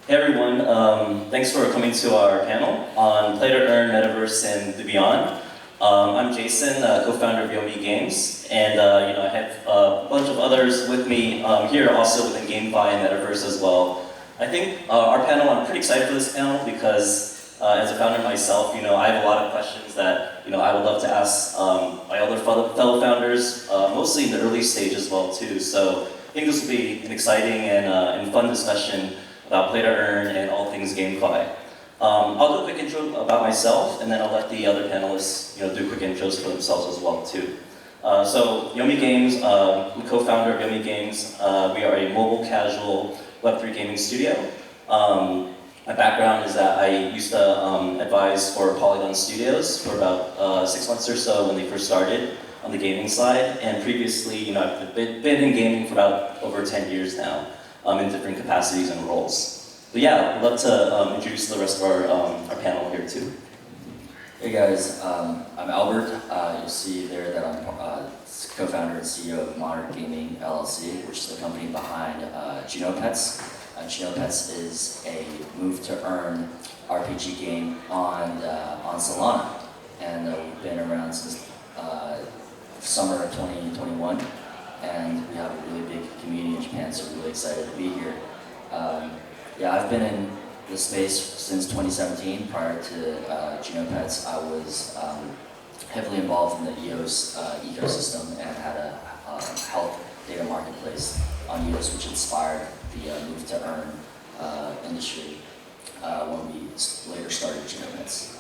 Hey everyone, thanks for coming to our panel on Play to Earn, Metaverse, and Beyond. I'm Jason, co-founder of Yomi Games, and I have a bunch of others with me here also within GameFi and Metaverse as well. I think our panel, I'm pretty excited for this panel because as a founder myself, I have a lot of questions that I would love to ask my other fellow founders, mostly in the early stage as well too. So I think this will be an exciting and fun discussion about Play to Earn and all things GameFi. I'll do a quick intro about myself, and then I'll let the other panelists do quick intros for themselves as well too. So Yomi Games, I'm co-founder of Yomi Games. We are a mobile casual Web3 gaming studio. My background is that I used to advise for Polygon Studios for about 6 months or so when they first started on the gaming side, and previously, I've been in gaming for about over 10 years now. In different capacities and roles. But yeah, I'd love to introduce the rest of our panel here too. Hey guys, I'm Albert. You'll see there that I'm co-founder and CEO of Modern Gaming LLC, which is the company behind Genopets. Genopets is a move-to-earn RPG game on Solana, and we've been around since summer of 2021. And we have a really big community in Japan, so we're really excited to be here. I've been in the space since 2017. Prior to Genopets, I was heavily involved in the EOS ecosystem and had a health data marketplace on EOS, which inspired the move to earn industry when we later started Genopets.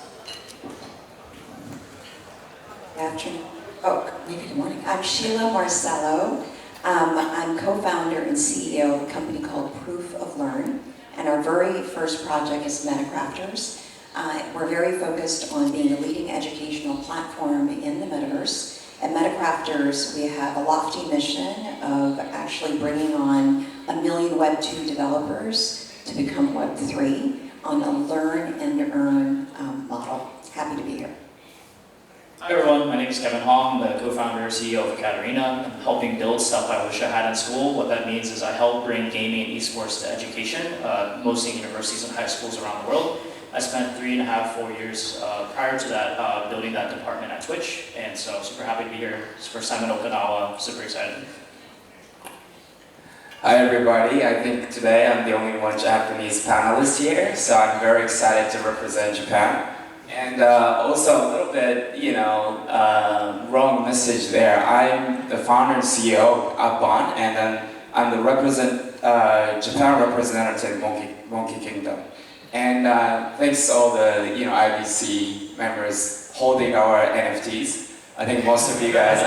Good afternoon. Maybe good morning. I'm Sheila Marcelo. I'm co-founder and CEO of a company called Proof of Learn, and our very first project is Metacrafters. We're very focused on being a leading educational platform in the metaverse. At Metacrafters, we have a lofty mission of actually bringing on 1 million Web 2 developers to become Web 3 on a learn and earn model. Happy to be here. Hi everyone, my name is Kevin Hoang, the co-founder and CEO of AcadArena. I'm helping build stuff I wish I had in school. What that means is I help bring gaming and esports to education, mostly in universities and high schools around the world. I spent 4 years prior to that building that department at Twitch, and so super happy to be here. It's first time in Okinawa, super excited. Hi everybody, I think today I'm the only one Japanese panelist here, so I'm very excited to represent Japan. And also a little bit, wrong message there. I'm the founder and CEO of Bond, and then I'm the Japan representative Monkey Kingdom. And thanks to all the IBC members holding our NFTs. I think most of you guys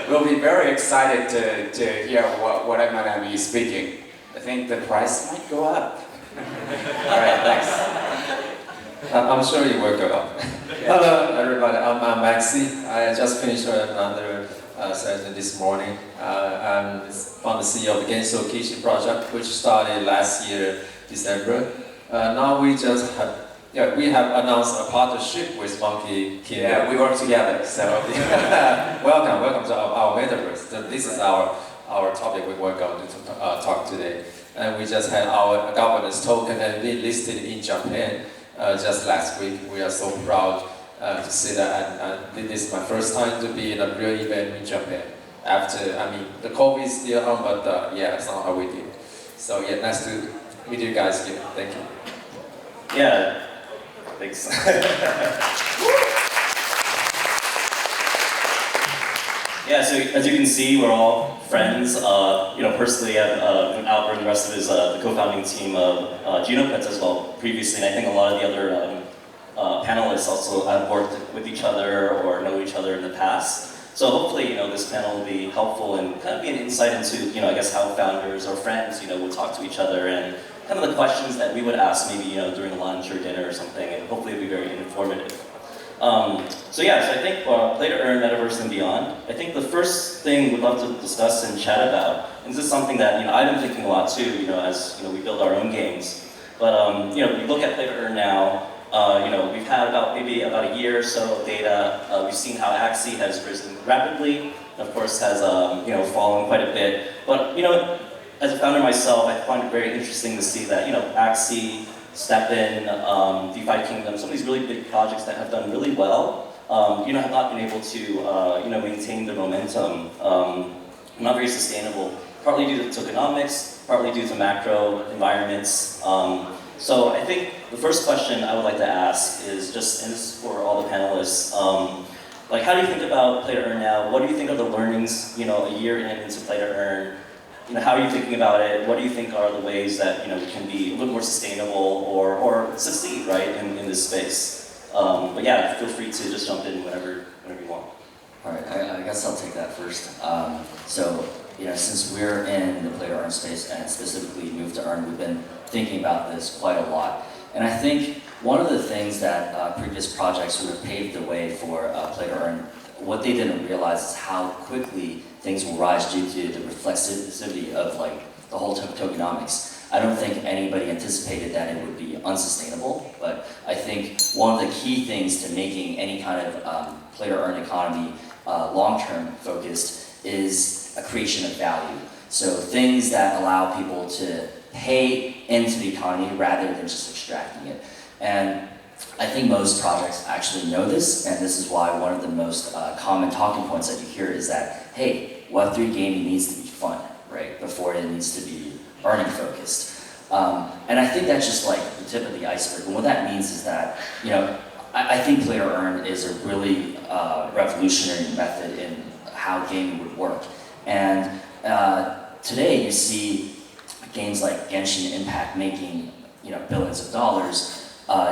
will be very excited to hear what I'm going to be speaking. I think the price might go up. All right, thanks. I'm sure you will go up. Hello everybody, I'm Maxi. I just finished another session this morning. I'm the CEO of the Genso Kishi project, which started last year, December. Now we have announced a partnership with Monkey Kingdom. Yeah, we work together, so. welcome to our Metaverse. So this is our topic we're going to talk today. And we just had our governance token and we listed in Japan. Just last week. We are so proud to see that, and this is my first time to be in a real event in Japan. The COVID is still on, but somehow we did. So nice to meet you guys here. Thank you. Yeah, thanks. Yeah, so as you can see, we're all friends. Personally, Albert and the rest of his the co-founding team of Genopets as well previously, and I think a lot of the other panelists also have worked with each other or know each other in the past. So hopefully, this panel will be helpful and kind of be an insight into, I guess how founders or friends, will talk to each other and kind of the questions that we would ask maybe, during lunch or dinner or something, and hopefully it'll be very informative. So I think Play to Earn, Metaverse, and Beyond. I think the first thing we'd love to discuss and chat about, and this is something that I've been thinking a lot too, as we build our own games. But you look at Play to Earn now. We've had about a year or so of data. We've seen how Maxi has risen rapidly. Of course, has fallen quite a bit. But as a founder myself, I find it very interesting to see that, Maxi, Step In, DeFi Kingdom, some of these really big projects that have done really well, have not been able to, maintain their momentum, not very sustainable, partly due to tokenomics, partly due to macro environments. So I think the first question I would like to ask is just, and this is for all the panelists, how do you think about Play to Earn now? What do you think of the learnings, a year into Play to Earn? How are you thinking about it? What do you think are the ways that, we can be a little more sustainable or succeed, right, in this space? But yeah, feel free to just jump in whenever you want. All right, I guess I'll take that first. So, since we're in the Play to Earn space and specifically Move to Earn, we've been thinking about this quite a lot. And I think one of the things that previous projects sort of paved the way for Play to Earn, what they didn't realize is how quickly things will rise due to the reflexivity of the whole tokenomics. I don't think anybody anticipated that it would be unsustainable, but I think one of the key things to making any kind of Play to Earn economy long-term focused is a creation of value. So things that allow people to pay into the economy rather than just extracting it. And I think most projects actually know this, and this is why one of the most common talking points that you hear is that, hey, Web3 gaming needs to be fun, right, before it needs to be earning focused. And I think that's just the tip of the iceberg. And what that means is that, I think Play to Earn is a really revolutionary method in how gaming would work. And today you see games like Genshin Impact making billions of dollars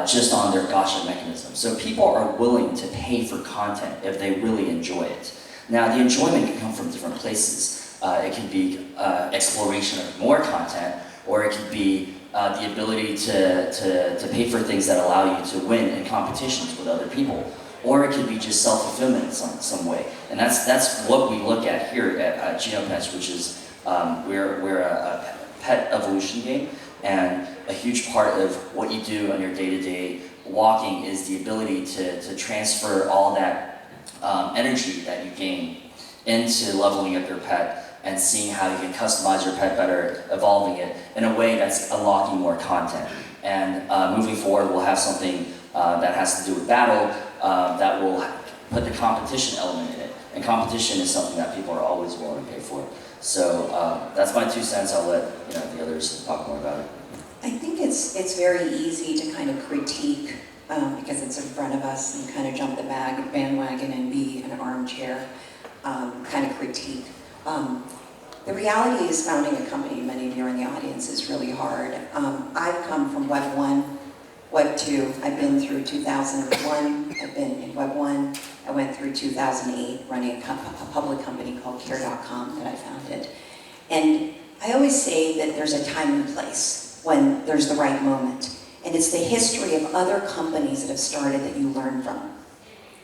just on their gacha mechanism. So people are willing to pay for content if they really enjoy it. Now the enjoyment can come from different places. It can be exploration of more content, or it could be the ability to pay for things that allow you to win in competitions with other people. Or it could be just self-fulfillment in some way. And that's what we look at here at Genopets, which is we're a pet evolution game, and a huge part of what you do on your day-to-day walking is the ability to transfer all that energy that you gain into leveling up your pet and seeing how you can customize your pet better, evolving it in a way that's unlocking more content. And moving forward, we'll have something that has to do with battle that will put the competition element in it. And competition is something that people are always willing to pay for. So that's my 2 cents. I'll let the others talk more about it. I think it's very easy to kind of critique because it's in front of us and kind of jump the bandwagon and be an armchair kind of critique. The reality is founding a company, many of you are in the audience, is really hard. I've come from Web 1, Web 2. I've been through 2001. I've been in Web 1. I went through 2008 running a public company called Care.com that I founded. And I always say that there's a time and place when there's the right moment. And it's the history of other companies that have started that you learn from.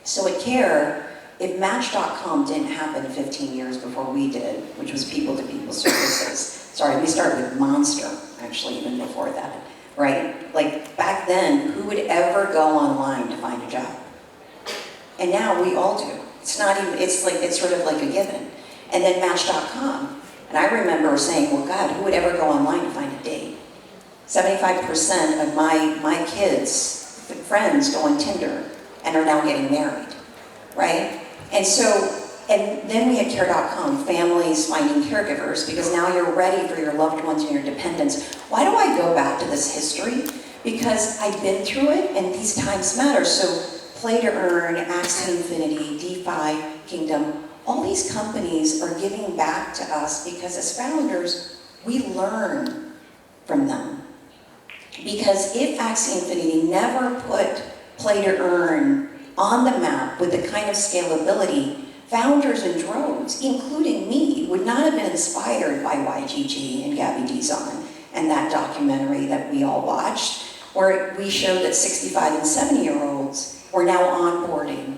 So at Care, if Match.com didn't happen 15 years before we did, which was people-to-people services, sorry, we started with Monster, actually, even before that, right? Back then, who would ever go online to find a job? And now we all do. It's not even, it's sort of like a given. And then Match.com, and I remember saying, well, God, who would ever go online to find a date? 75% of my kids, friends, go on Tinder and are now getting married, right? And then we had Care.com, families finding caregivers, because now you're ready for your loved ones and your dependents. Why do I go back to this history? Because I've been through it, and these times matter. So Play to Earn, Axie Infinity, DeFi Kingdom, all these companies are giving back to us because as founders, we learn from them. Because if Axie Infinity never put Play to Earn on the map with the kind of scalability, founders in droves, including me, would not have been inspired by YGG and Gabby Dizon and that documentary that we all watched, where we showed that 65 and 70-year-olds were now onboarding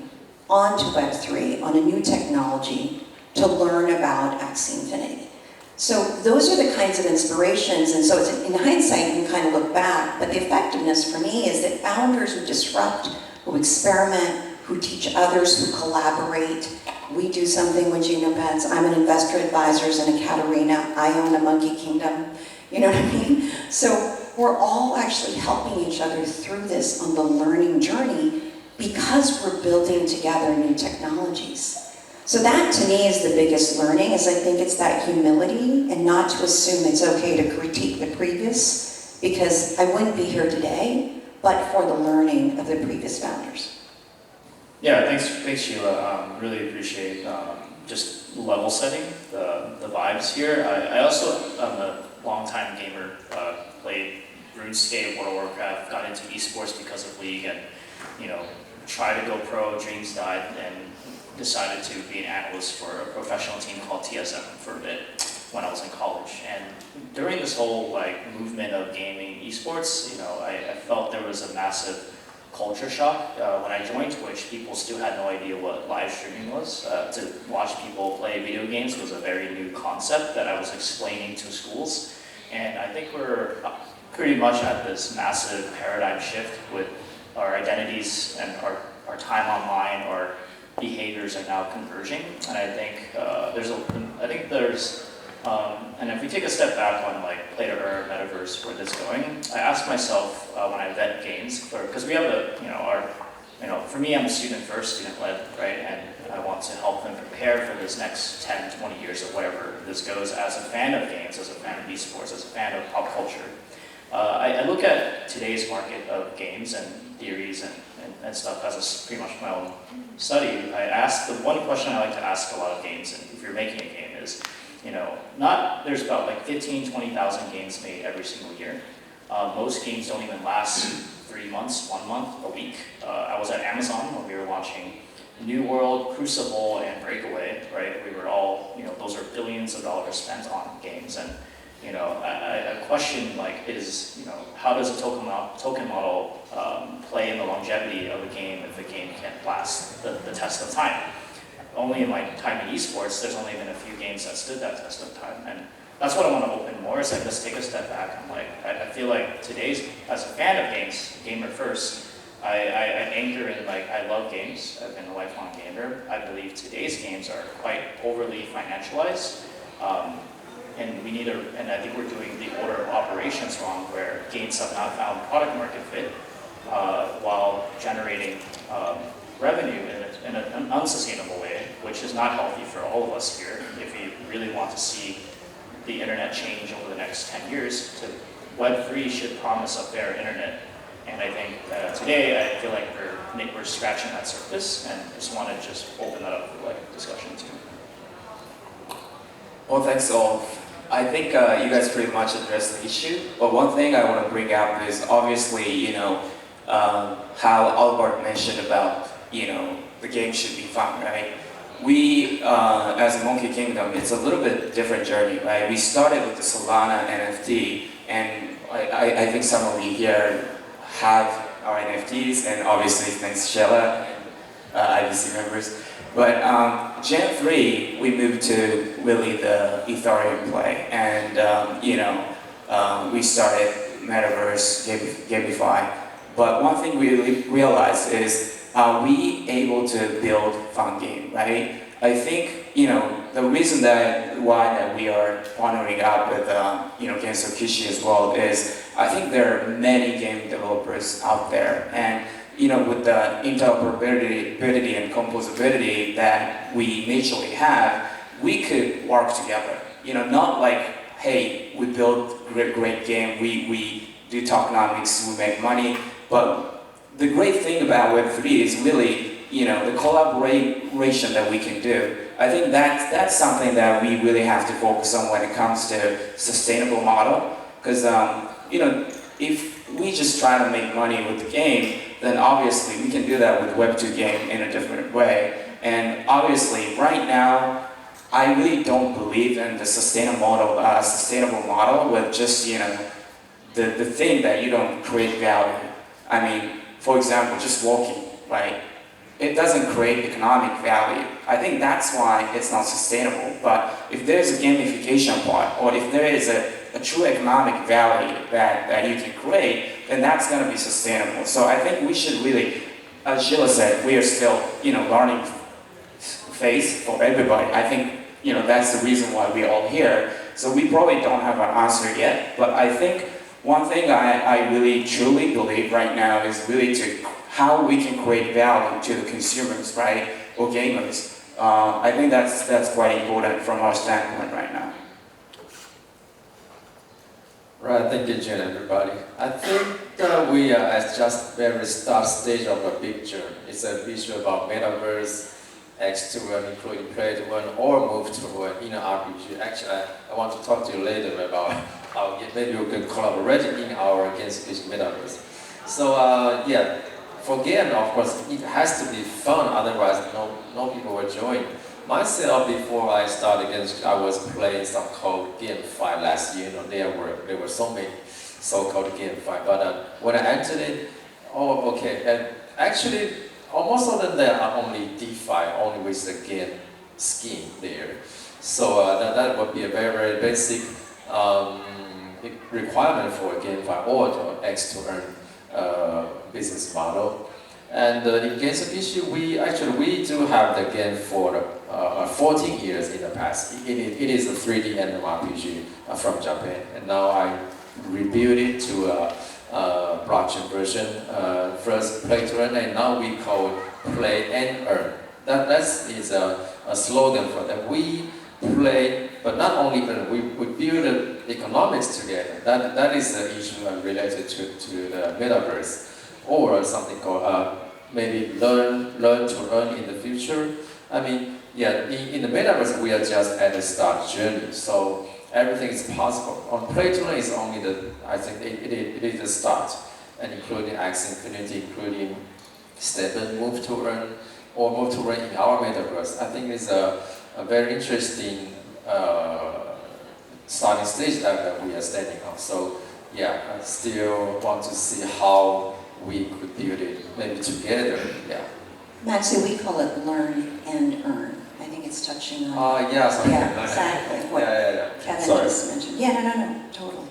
onto Web3 on a new technology to learn about Axie Infinity. So those are the kinds of inspirations, and so it's, in hindsight, you can kind of look back, but the effectiveness for me is that founders who disrupt, who experiment, who teach others, who collaborate, We do something with Genopets. I'm an investor advisor in AcadArena. I own a Monkey Kingdom. You know what I mean? So we're all actually helping each other through this on the learning journey because we're building together new technologies. So that to me is the biggest learning, is I think it's that humility and not to assume it's okay to critique the previous, because I wouldn't be here today, but for the learning of the previous founders. Yeah, thanks Sheila. Really appreciate just level setting the vibes here. I also am a longtime gamer, played RuneScape, World of Warcraft, got into esports because of League, and tried to go pro, dreams died, and decided to be an analyst for a professional team called TSM for a bit when I was in college. And during this whole movement of gaming esports, I felt there was a massive culture shock. When I joined Twitch, people still had no idea what live streaming was. To watch people play video games was a very new concept that I was explaining to schools. And I think we're pretty much at this massive paradigm shift with our identities and our time online, our behaviors are now converging. And I think and if we take a step back on play to earn, metaverse, where this is going, I ask myself when I vet games, because we have for me, I'm a student first, student led, right? And I want to help them prepare for this next 10, 20 years of wherever this goes as a fan of games, as a fan of esports, as a fan of pop culture. I look at today's market of games and theories and stuff as pretty much my own study. I ask the one question I like to ask a lot of games, and if you're making a game, is, there's about 15, 20,000 games made every single year. Most games don't even last 3 months, 1 month, a week. I was at Amazon when we were launching New World, Crucible, and Breakaway, right? We were all, those are billions of dollars spent on games. And a question is, how does a token model play in the longevity of a game if the game can't last the test of time? Only in time in esports, there's only been a few games that stood that test of time. And that's what I want to open more, is let's take a step back. I feel like today's, as a fan of games, gamer first, I anchor in I love games. I've been a lifelong gamer. I believe today's games are quite overly financialized. And and I think we're doing the order of operations wrong, where games have not found product market fit while generating revenue in an unsustainable way, which is not healthy for all of us here. If we really want to see the internet change over the next 10 years, Web3 should promise a fair internet. And I think today, I feel like we're scratching that surface, and just want to open that up for discussion too. Well, thanks all. I think you guys pretty much addressed the issue, but one thing I want to bring out is obviously, how Albert mentioned about, the game should be fun, right? We, as a Monkey Kingdom, it's a little bit different journey, right? We started with the Solana NFT, and I think some of you here have our NFTs, and obviously thanks Sheila, IBC members. But Gen 3, we moved to really the Ethereum play, and we started Metaverse, Gamify. But one thing we realized is, are we able to build fun game, right? I think, the reason why we are partnering up with, Genso Kishi as well is, I think there are many game developers out there, and with the interoperability and composability that we naturally have, we could work together. Not hey, we build great game, we do tokenomics, we make money, but the great thing about Web3 is really, the collaboration that we can do. I think that's something that we really have to focus on when it comes to sustainable model, because if we just try to make money with the game, then obviously we can do that with Web2 game in a different way. And obviously, right now, I really don't believe in the sustainable model with just the thing that you don't create value. I mean, for example, just walking, right? It doesn't create economic value. I think that's why it's not sustainable. But if there's a gamification part, or if there is a true economic value that you can create, then that's going to be sustainable. So I think we should really, as Sheila said, we are still learning face for everybody. I think that's the reason why we're all here. So we probably don't have an answer yet, but I think one thing I really truly believe right now is really to how we can create value to the consumers, right, or gamers. I think that's quite important from our standpoint right now. Right, thank you, Chen, everybody. I think we are at just very start stage of a picture. It's a picture about Metaverse, X2, including Play to Earn, or Move to Earn in an RPG. Actually, I want to talk to you later about how maybe we can collaborate in our gamification Metaverse. So yeah, for game, of course, it has to be fun. Otherwise, no people will join. Myself, before I started games, I was playing some called GameFi last year. There were so many so-called GameFi, but when I entered it, oh, okay. And actually, most of them there are only DeFi, only with the game scheme there. So that would be a very, very basic requirement for a GameFi or to X to earn business model. And in gamification, we do have the game for 14 years in the past. It is a 3D MMORPG from Japan, and now I rebuilt it to a blockchain version. First play to earn, and now we call play and earn. That is a slogan for that. We play, but not only earn. We build economics together. That is the issue related to the metaverse. Or something called maybe learn to earn in the future. I mean, yeah, in the metaverse we are just at the start journey, so everything is possible. On Play to Earn is only I think it is the start, and including X Infinity, including Stephen Move to Earn or Move to Earn in our metaverse. I think it's a very interesting starting stage that we are standing on. So yeah, I still want to see how we could build it maybe together, yeah. Maxi, we call it learn and earn. I think it's touching on. Yeah, something Yeah, like that. exactly. What Yeah. Kevin Sorry. just mentioned. Yeah, no, totally.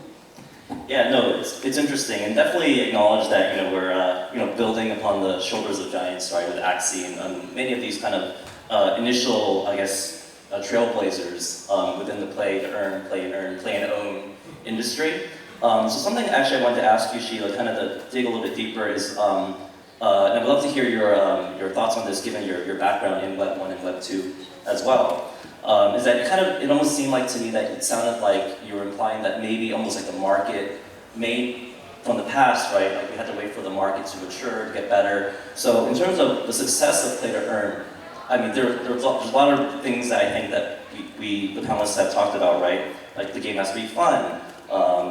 Yeah, no, it's interesting, and definitely acknowledge that we're building upon the shoulders of giants, right? With Axie and many of these kind of initial, I guess, trailblazers within the play to earn, play and earn, play and own industry. So something actually I wanted to ask you, Sheila, kind of to dig a little bit deeper is, and I'd love to hear your thoughts on this, given your background in Web 1 and Web 2 as well. Is that it almost seemed like to me that it sounded like you were implying that maybe almost like the market made from the past, right? Like we had to wait for the market to mature, to get better. So in terms of the success of Play to Earn, I mean, there's a lot of things that I think that the panelists have talked about, right? Like the game has to be fun.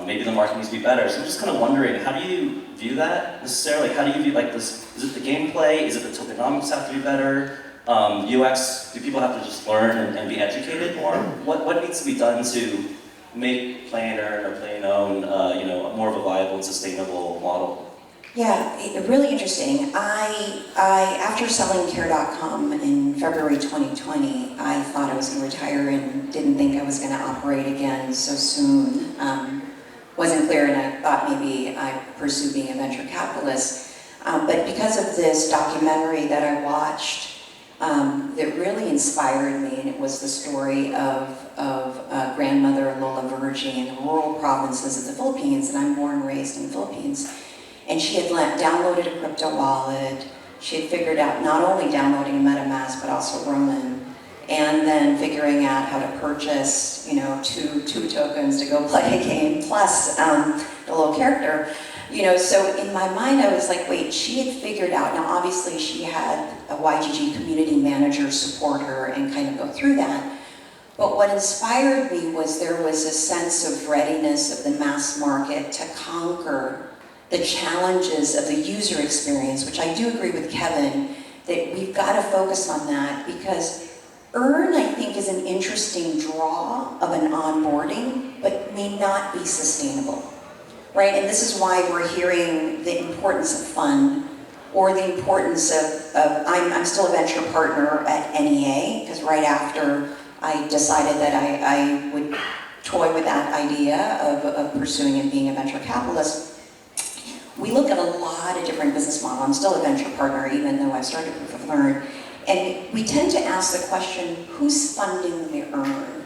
Maybe the market needs to be better. So I'm just kind of wondering, how do you view that necessarily? How do you view like this? Is it the gameplay? Is it the tokenomics have to be better? UX, do people have to just learn and be educated more? What needs to be done to make play and earn or play and own, more of a viable and sustainable model? Yeah, really interesting. After selling Care.com in February 2020, I thought I was going to retire and didn't think I was going to operate again so soon. Wasn't clear, and I thought maybe I'd pursue being a venture capitalist. But because of this documentary that I watched, that really inspired me, and it was the story of grandmother Lola Vergy in the rural provinces of the Philippines, and I'm born and raised in the Philippines. And she had downloaded a crypto wallet. She had figured out not only downloading a MetaMask, but also Ronin, and then figuring out how to purchase, two tokens to go play a game, plus the little character. So in my mind, I was like, wait, she had figured out. Now, obviously, she had a YGG community manager support her and kind of go through that. But what inspired me was there was a sense of readiness of the mass market to conquer the challenges of the user experience, which I do agree with Kevin, that we've got to focus on that, because earn, I think, is an interesting draw of an onboarding, but may not be sustainable, right? And this is why we're hearing the importance of fun, or the importance of I'm still a venture partner at NEA, because right after I decided that I would toy with that idea of pursuing and being a venture capitalist, we look at a lot of different business models. I'm still a venture partner, even though I've started Proof of Learn. And we tend to ask the question, who's funding the earn?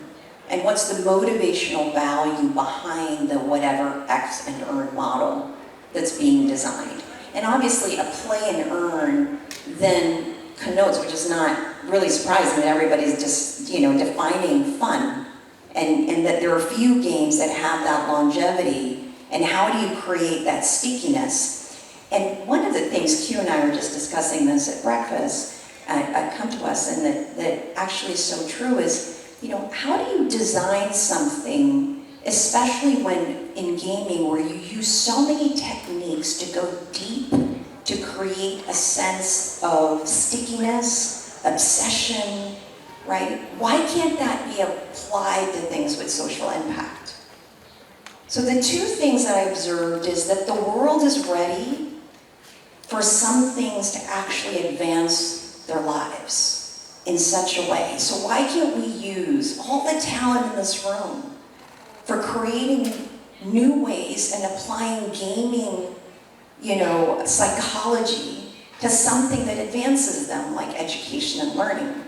And what's the motivational value behind the whatever X and earn model that's being designed? And obviously a play and earn then connotes, which is not really surprising that everybody's just, defining fun. And that there are few games that have that longevity. And how do you create that stickiness? And one of the things, Q and I were just discussing this at breakfast, come to us, and that actually is so true is, how do you design something, especially when in gaming where you use so many techniques to go deep to create a sense of stickiness, obsession, right? Why can't that be applied to things with social impact? So the two things that I observed is that the world is ready for some things to actually advance their lives in such a way. So why can't we use all the talent in this room for creating new ways and applying gaming, psychology to something that advances them, like education and learning?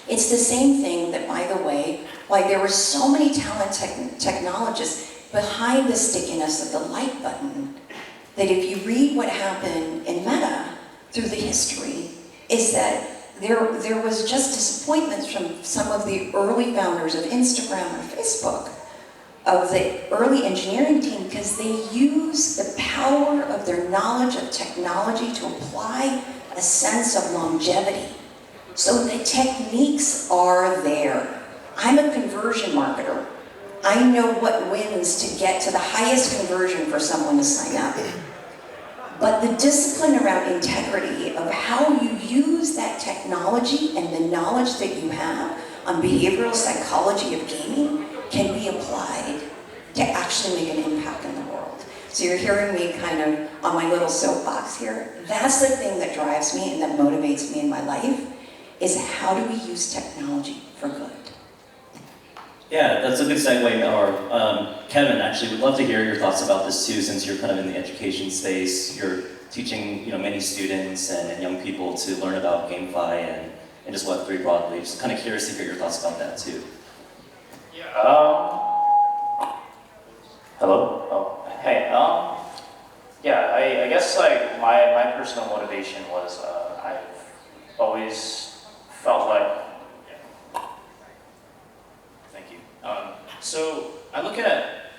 It's the same thing that, by the way, why there were so many talented technologists behind the stickiness of the like button, that if you read what happened in Meta through the history, is that there was just disappointments from some of the early founders of Instagram or Facebook, of the early engineering team, because they use the power of their knowledge of technology to apply a sense of longevity. So the techniques are there. I'm a conversion marketer. I know what wins to get to the highest conversion for someone to sign up. But the discipline around integrity of how you use that technology and the knowledge that you have on behavioral psychology of gaming can be applied to actually make an impact in the world. So you're hearing me kind of on my little soapbox here. That's the thing that drives me and that motivates me in my life, is how do we use technology for good? Yeah, that's a good segue. Kevin, actually, would love to hear your thoughts about this too, since you're kind of in the education space. You're teaching, many students and young people to learn about GameFi and just Web3 broadly. Just kind of curious to hear your thoughts about that too. Yeah. Hello. Oh, hey. Yeah. I guess like my personal motivation was I've always felt like. Thank you. So I look at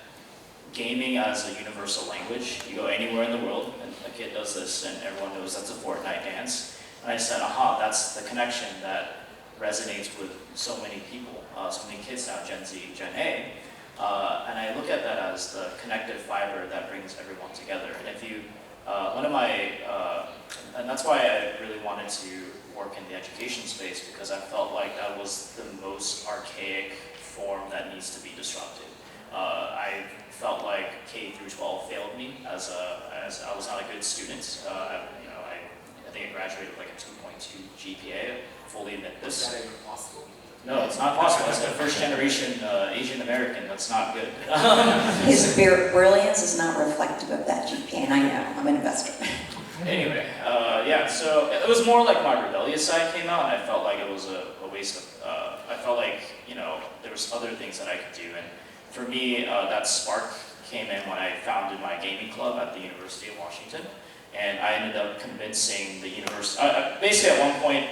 gaming as a universal language. You go anywhere in the world, and a kid does this, and everyone knows that's a Fortnite dance. And I said, aha, that's the connection that resonates with so many people, so many kids now, Gen Z, Gen A. And I look at that as the connective fiber that brings everyone together. And if you, and that's why I really wanted to work in the education space, because I felt like that was the most archaic form that needs to be disrupted. I felt like K through 12 failed me as I was not a good student. I think I graduated with like a 2.2 GPA. Fully admit this. Is that even possible? No, it's not possible. As a first generation Asian American, that's not good. His brilliance is not reflective of that GPA, and I know, I'm an investor. Anyway, yeah, so it was more like my rebellious side came out, and I felt like it was a waste of, I felt like, there was other things that I could do. And for me, that spark came in when I founded my gaming club at the University of Washington. And I ended up convincing the university, basically at one point,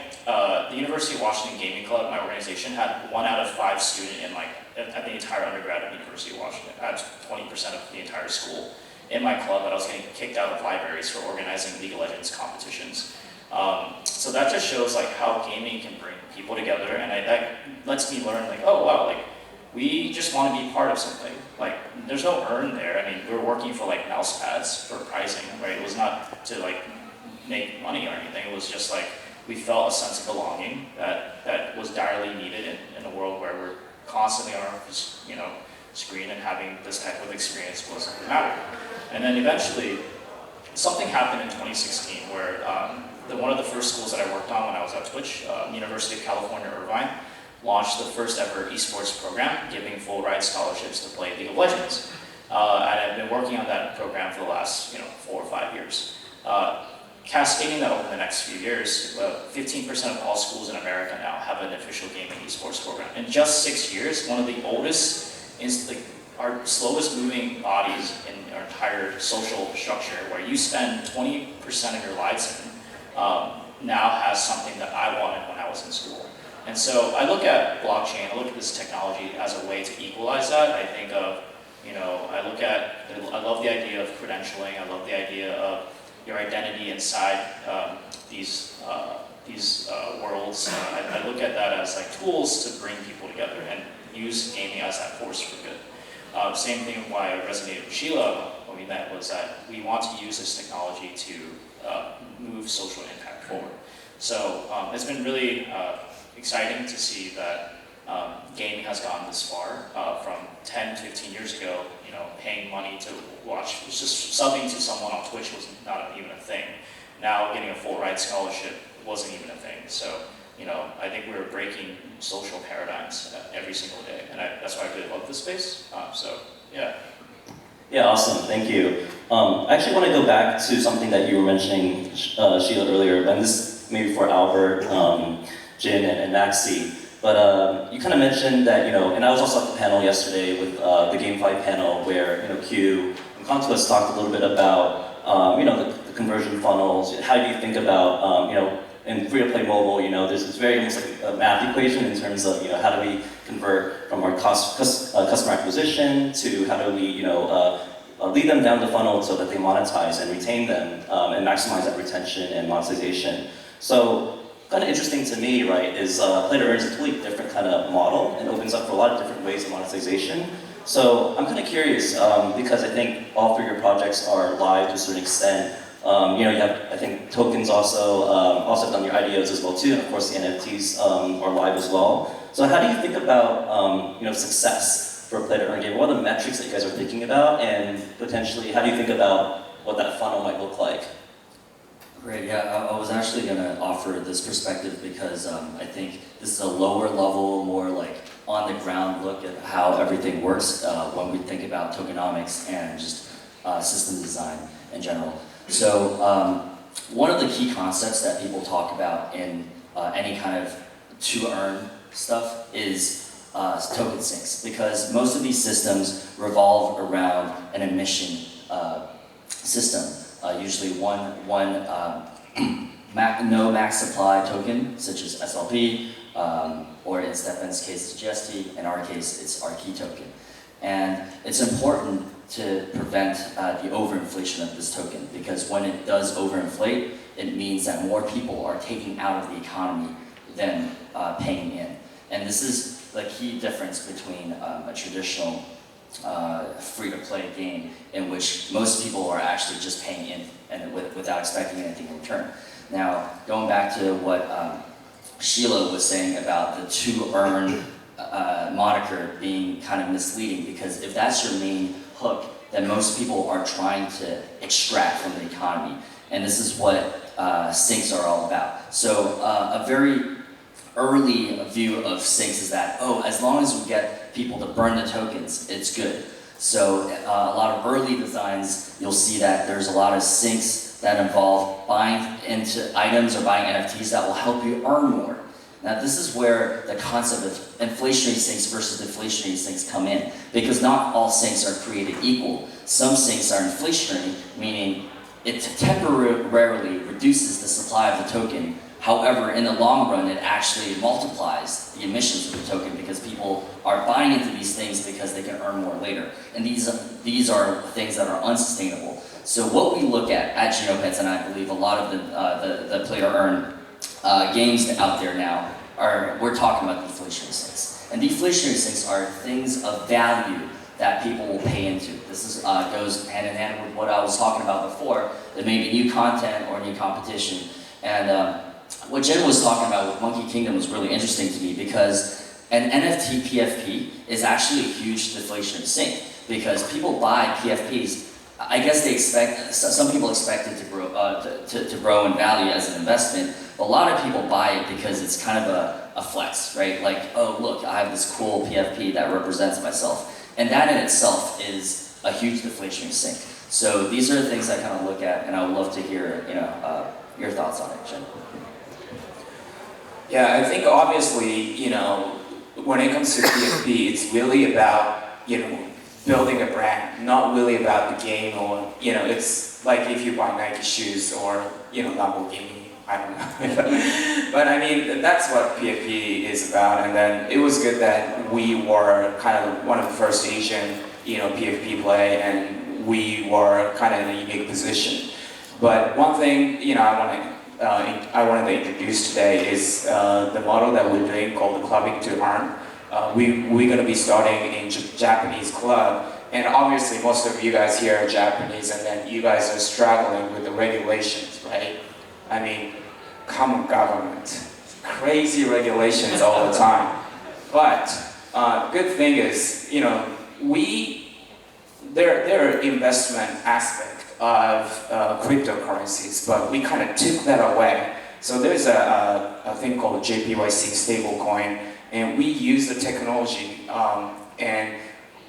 the University of Washington Gaming Club, my organization, had 1 out of 5 student at the entire undergrad at the University of Washington. I had 20% of the entire school in my club, but I was getting kicked out of libraries for organizing League of Legends competitions. So that just shows like how gaming can bring people together, and that lets me learn like, oh wow, like we just want to be part of something. Like there's no earn there. I mean, we were working for like mouse pads for pricing, right? It was not to like make money or anything. It was just like we felt a sense of belonging that was direly needed in a world where we're constantly on our screen, and having this type of experience wasn't mattered. And then eventually, something happened in 2016 where one of the first schools that I worked on when I was at Twitch, University of California, Irvine, launched the first ever esports program, giving full ride scholarships to play League of Legends. And I've been working on that program for the last 4 or 5 years. cascading that over the next few years, 15% of all schools in America now have an official gaming esports program. In just 6 years, one of the oldest, our slowest moving bodies in our entire social structure, where you spend 20% of your lives in, now has something that I wanted when I was in school. And so I look at blockchain, I look at this technology as a way to equalize that. I think of, I love the idea of credentialing, I love the idea of your identity inside these worlds. I look at that as like tools to bring people together and use gaming as that force for good. Same thing why I resonated with Sheila when we met was that we want to use this technology to move social impact forward. So it's been really exciting to see that gaming has gone this far from 10, 15 years ago. Paying money to watch, it's just subbing to someone on Twitch was not even a thing. Now getting a full ride scholarship wasn't even a thing. So, I think we're breaking social paradigms every single day, and that's why I really love this space. Yeah. Yeah, awesome. Thank you. I actually want to go back to something that you were mentioning, Sheila, earlier, and this maybe for Albert, Jin, and Maxi. But you kind of mentioned that, and I was also at the panel yesterday with the GameFi panel where, Q and Contours talked a little bit about, the conversion funnels. How do you think about, in free-to-play mobile, there's this very almost like a math equation in terms of, how do we convert from our customer acquisition to how do we, lead them down the funnel so that they monetize and retain them and maximize that retention and monetization. So kind of interesting to me, right, is Play to Earn is a totally different kind of model and opens up for a lot of different ways of monetization. So I'm kind of curious because I think all three of your projects are live to a certain extent. You have, I think, tokens also done your IDOs as well too, and of course the NFTs are live as well. So how do you think about success for a Play to Earn game? What are the metrics that you guys are thinking about, and potentially how do you think about what that funnel might look like? Great, yeah, I was actually going to offer this perspective because I think this is a lower level, more like on the ground look at how everything works when we think about tokenomics and just system design in general. So one of the key concepts that people talk about in any kind of to earn stuff is token sinks, because most of these systems revolve around an emission system. Usually no max supply token, such as SLP, or in Stefan's case it's GST, in our case it's our key token. And it's important to prevent the overinflation of this token, because when it does overinflate, it means that more people are taking out of the economy than paying in. And this is the key difference between a traditional free-to-play game in which most people are actually just paying in and without expecting anything in return. Now, going back to what Sheila was saying about the to-earn moniker being kind of misleading, because if that's your main hook, then most people are trying to extract from the economy. And this is what sinks are all about. So a very early view of sinks is that, as long as we get people to burn the tokens, it's good. So a lot of early designs, you'll see that there's a lot of sinks that involve buying into items or buying NFTs that will help you earn more. Now this is where the concept of inflationary sinks versus deflationary sinks come in, because not all sinks are created equal. Some sinks are inflationary, meaning it temporarily reduces the supply of the token. However, in the long run, it actually multiplies the emissions of the token, because people are buying into these things because they can earn more later. And these are things that are unsustainable. So what we look at Genopets, and I believe a lot of the play to earn games out there now, we're talking about deflationary sinks. And deflationary sinks are things of value that people will pay into. This goes hand in hand with what I was talking about before. There may be new content or new competition. And what Jen was talking about with Monkey Kingdom was really interesting to me, because an NFT PFP is actually a huge deflationary sink, because people buy PFPs. I guess they expect, some people expect it to grow, to grow in value as an investment, but a lot of people buy it because it's kind of a flex, right? Like, oh look, I have this cool PFP that represents myself. And that in itself is a huge deflationary sink. So these are the things I kind of look at, and I would love to hear, your thoughts on it, Chen. Yeah, I think obviously, when it comes to PFP, it's really about, building a brand, not really about the game or, it's like if you buy Nike shoes or, Lamborghini, I don't know. But I mean, that's what PFP is about. And then it was good that we were kind of one of the first Asian, PFP play, and we were kind of in a unique position. But one thing, I wanted to introduce today is the model that we're doing called the clubbing to earn. We're going to be starting in Japanese club, and obviously most of you guys here are Japanese, and then you guys are struggling with the regulations, right? I mean, common government, crazy regulations all the time. But good thing is, there are investment aspect of cryptocurrencies, but we kind of took that away. So there's a thing called JPY6 stablecoin, and we use the technology and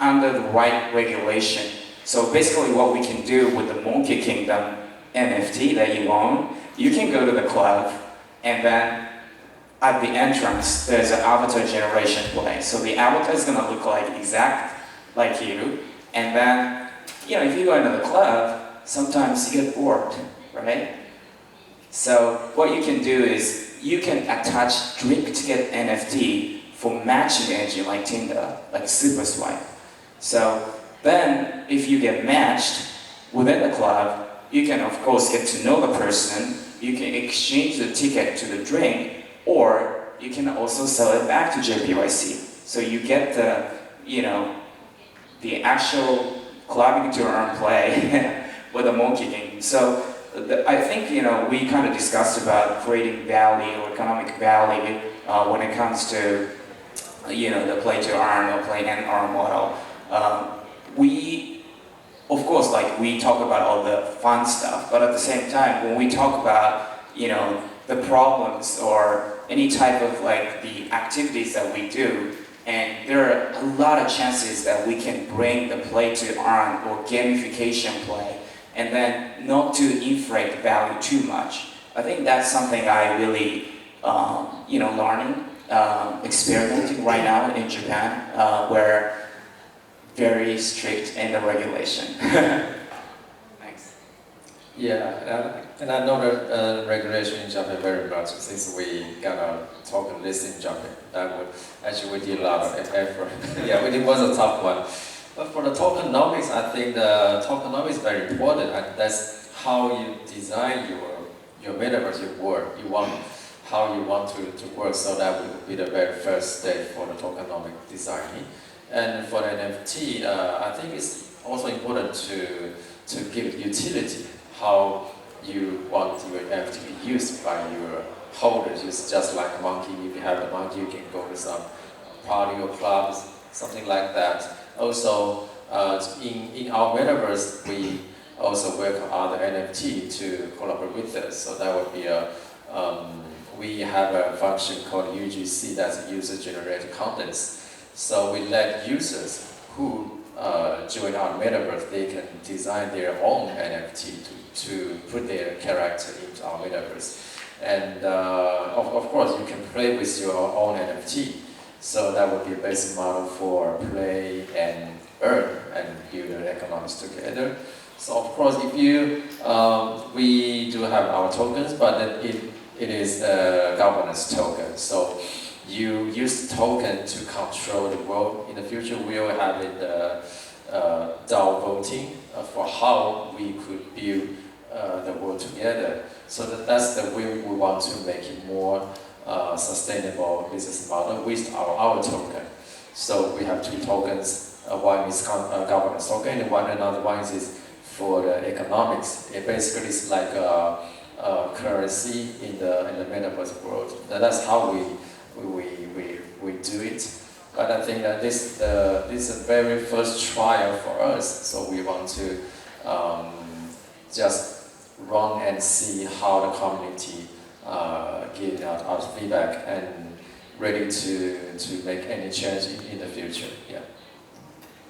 under the right regulation. So basically what we can do with the Monkey Kingdom NFT that you own, you can go to the club, and then at the entrance there's an avatar generation play. So the avatar is gonna look like exact like you, and then if you go into the club, sometimes you get bored, right? So what you can do is you can attach drink ticket NFT for matching engine like Tinder, like Super Swipe. So then if you get matched within the club, you can of course get to know the person, you can exchange the ticket to the drink, or you can also sell it back to JPYC. So you get the actual clubbing to earn play with a monkey game. So I think we kind of discussed about creating value or economic value when it comes to the play to earn or play and earn model. We of course we talk about all the fun stuff, but at the same time when we talk about the problems or any type of the activities that we do, and there are a lot of chances that we can bring the play to earn or gamification play, and then not to inflate value too much. I think that's something I really, learning, experimenting right now in Japan, where very strict in the regulation. Thanks. Yeah, and I know that regulation in Japan very much since we got a token list in Japan. We did a lot of effort. Yeah, it was a tough one. But for the tokenomics, I think the tokenomics is very important, and that's how you design your metaverse, your world. How you want to work, so that will be the very first step for the tokenomic designing. And for the NFT, I think it's also important to give utility, how you want your NFT to be used by your holders. It's just like a monkey. If you have a monkey, you can go to some party or clubs, something like that. Also, in our metaverse, we also welcome other NFT to collaborate with us. So that would be we have a function called UGC, that's user-generated contents. So we let users who join our metaverse, they can design their own NFT to put their character into our metaverse. And of course, you can play with your own NFT. So that would be a basic model for play and earn and build the economics together. So of course, if you, we do have our tokens, but it is a governance token. So you use the token to control the world. In the future, we will have it DAO voting for how we could build the world together. So that's the way we want to make it more sustainable business model with our token. So we have two tokens. One is governance token, and another one is for the economics. It basically is like a currency in the metaverse world. That's how we do it. But I think that this is the very first trial for us. So we want to just run and see how the community give out feedback and ready to make any change in the future. Yeah.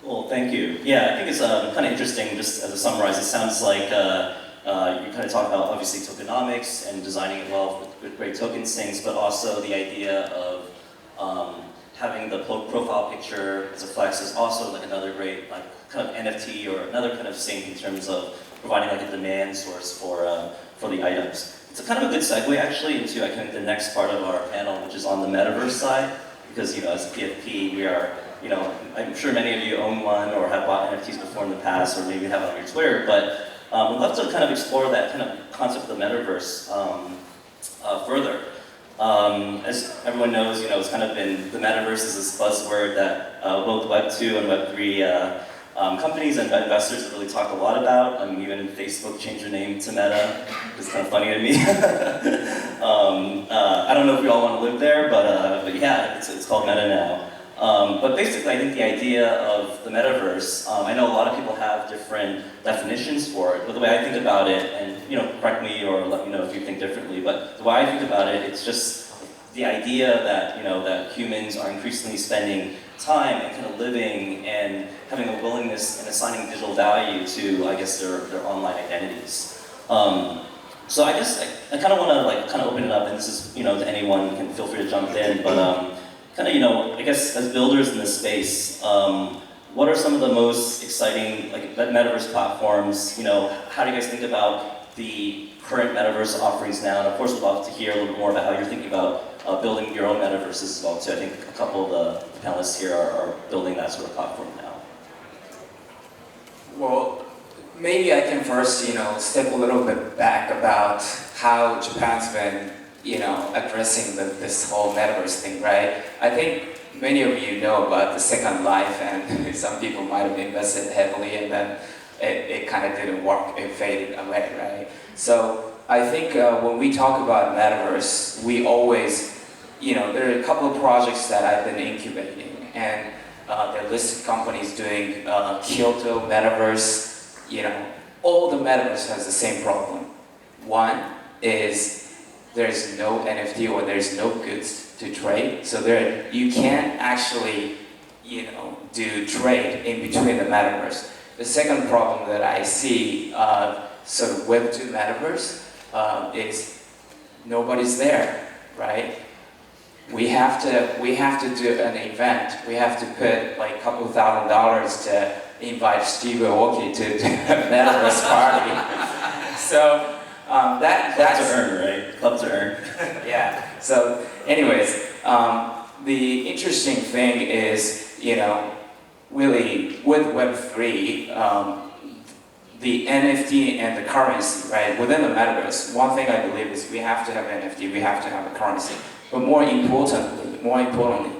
Well, thank you. Yeah, I think it's kind of interesting, just as a summarize, it sounds like you kind of talk about obviously tokenomics and designing it well with great token things, but also the idea of having the profile picture as a flex is also like another great like kind of NFT or another kind of thing in terms of providing like a demand source for the items. It's a kind of a good segue actually into I think the next part of our panel, which is on the metaverse side, because as a PFP we are, I'm sure many of you own one or have bought NFTs before in the past, or maybe have it on your Twitter, but we'd love to kind of explore that kind of concept of the metaverse further. As everyone knows, it's kind of been, the metaverse is this buzzword that both Web2 and Web3 companies and investors have really talked a lot about. Even Facebook changed their name to Meta. It's kind of funny to me. I don't know if we all want to live there, but yeah, it's called Meta now. But basically, I think the idea of the metaverse, I know a lot of people have different definitions for it, but the way I think about it, and correct me or let me know if you think differently, but the way I think about it, it's just the idea that that humans are increasingly spending time and kind of living and having a willingness and assigning digital value to, I guess, their online identities. So I guess I kind of want to kind of open it up, and this is to anyone, can feel free to jump in, but. Kind of, I guess, as builders in this space, what are some of the most exciting, metaverse platforms? How do you guys think about the current metaverse offerings now? And of course, we'd love to hear a little bit more about how you're thinking about building your own metaverses as well, too. I think a couple of the panelists here are building that sort of platform now. Well, maybe I can first, step a little bit back about how Japan's been addressing this whole metaverse thing, right? I think many of you know about the Second Life, and some people might have invested heavily, and then it kind of didn't work, it faded away, right? So I think when we talk about metaverse, we always, there are a couple of projects that I've been incubating, and they're listed companies doing Kyoto metaverse, all the metaverse has the same problem. One is there's no NFT or there's no goods to trade, so you can't actually, do trade in between the metaverse. The second problem that I see, sort of Web2 metaverse, is nobody's there, right? We have to do an event. We have to put like a couple $1,000 to invite Steve Aoki to a metaverse party. So. That's Club to earn, right? Club to earn. Yeah. So, anyways, the interesting thing is, really with Web3, the NFT and the currency, right? Within the metaverse, one thing I believe is we have to have NFT, we have to have a currency. But more importantly,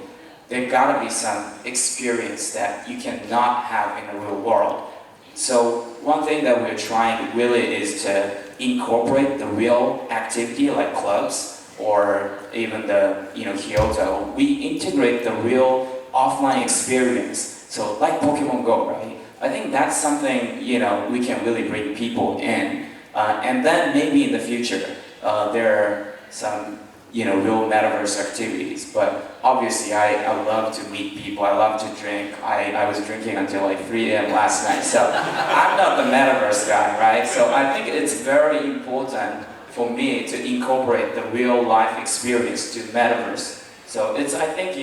there gotta be some experience that you cannot have in the real world. So one thing that we're trying really is to incorporate the real activity like clubs or even the Kyoto. We integrate the real offline experience. So like Pokemon Go, right? I think that's something we can really bring people in, and then maybe in the future there are some real metaverse activities. But obviously, I love to meet people. I love to drink. I was drinking until like 3 a.m. last night. So I'm not the metaverse guy, right? So I think it's very important for me to incorporate the real life experience to metaverse. So it's, I think,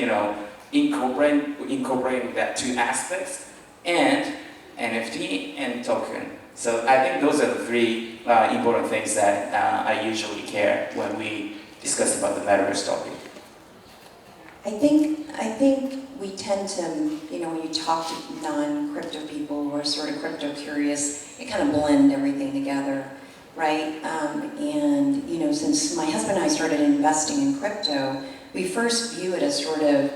incorporating that two aspects and NFT and token. So I think those are the three important things that I usually care when we discuss about the metaverse topic. I think we tend to, when you talk to non-crypto people who are sort of crypto curious, it kind of blend everything together, right? And since my husband and I started investing in crypto, we first view it as sort of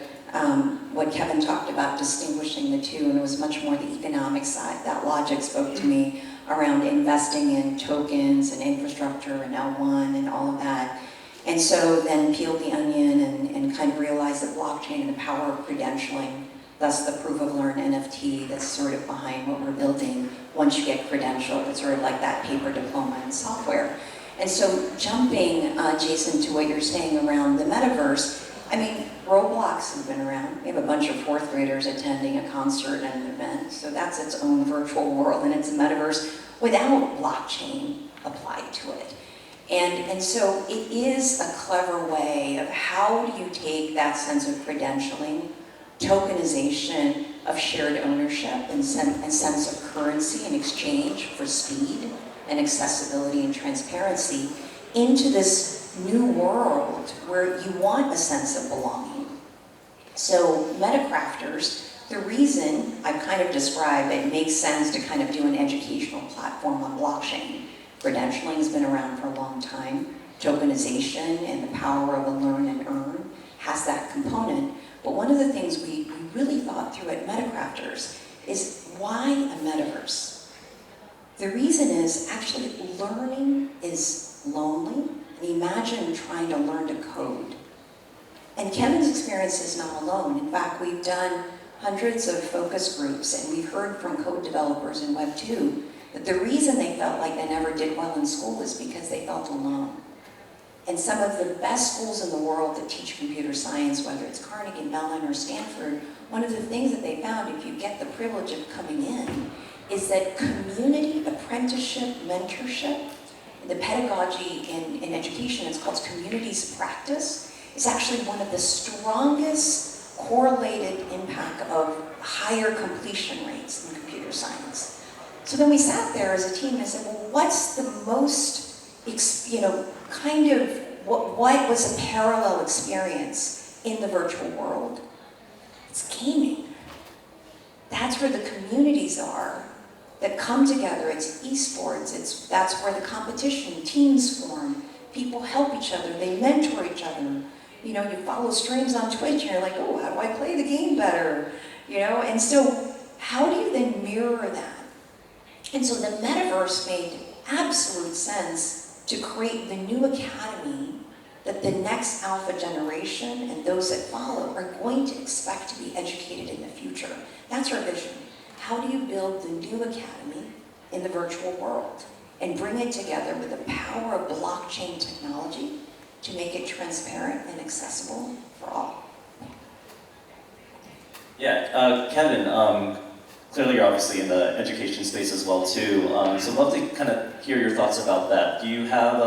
what Kevin talked about, distinguishing the two, and it was much more the economic side. That logic spoke to me around investing in tokens and infrastructure and L1 and all of that. And so then peeled the onion and kind of realized that blockchain and the power of credentialing, thus the proof of learn NFT that's sort of behind what we're building once you get credentialed. It's sort of like that paper diploma in software. And so jumping, Jason, to what you're saying around the metaverse, I mean, Roblox has been around. We have a bunch of fourth graders attending a concert and an event, so that's its own virtual world, and it's a metaverse without blockchain applied to it. And so it is a clever way of how do you take that sense of credentialing, tokenization of shared ownership and sense of currency and exchange for speed and accessibility and transparency into this new world where you want a sense of belonging. So Metacrafters, the reason I've kind of described it makes sense to kind of do an educational platform on blockchain. Credentialing has been around for a long time. Tokenization and the power of a learn and earn has that component. But one of the things we really thought through at Metacrafters is why a metaverse? The reason is actually learning is lonely. Imagine trying to learn to code. And Kevin's experience is not alone. In fact, we've done hundreds of focus groups, and we've heard from code developers in Web 2 that the reason they felt like they never did well in school is because they felt alone. And some of the best schools in the world that teach computer science, whether it's Carnegie Mellon or Stanford, one of the things that they found, if you get the privilege of coming in, is that community, apprenticeship, mentorship, the pedagogy in education, it's called communities practice, is actually one of the strongest correlated impact of higher completion rates in computer science. So then we sat there as a team and said, well, what's the most, what was a parallel experience in the virtual world? It's gaming. That's where the communities are that come together. It's esports, that's where the competition, teams form, people help each other, they mentor each other. You know, you follow streams on Twitch and you're like, oh, how do I play the game better? You know, and so how do you then mirror that? And so the metaverse made absolute sense to create the new academy that the next alpha generation and those that follow are going to expect to be educated in the future. That's our vision. How do you build the new academy in the virtual world and bring it together with the power of blockchain technology to make it transparent and accessible for all? Yeah, Kevin, clearly you're obviously in the education space as well too. So I'd love to kind of hear your thoughts about that. Do you have,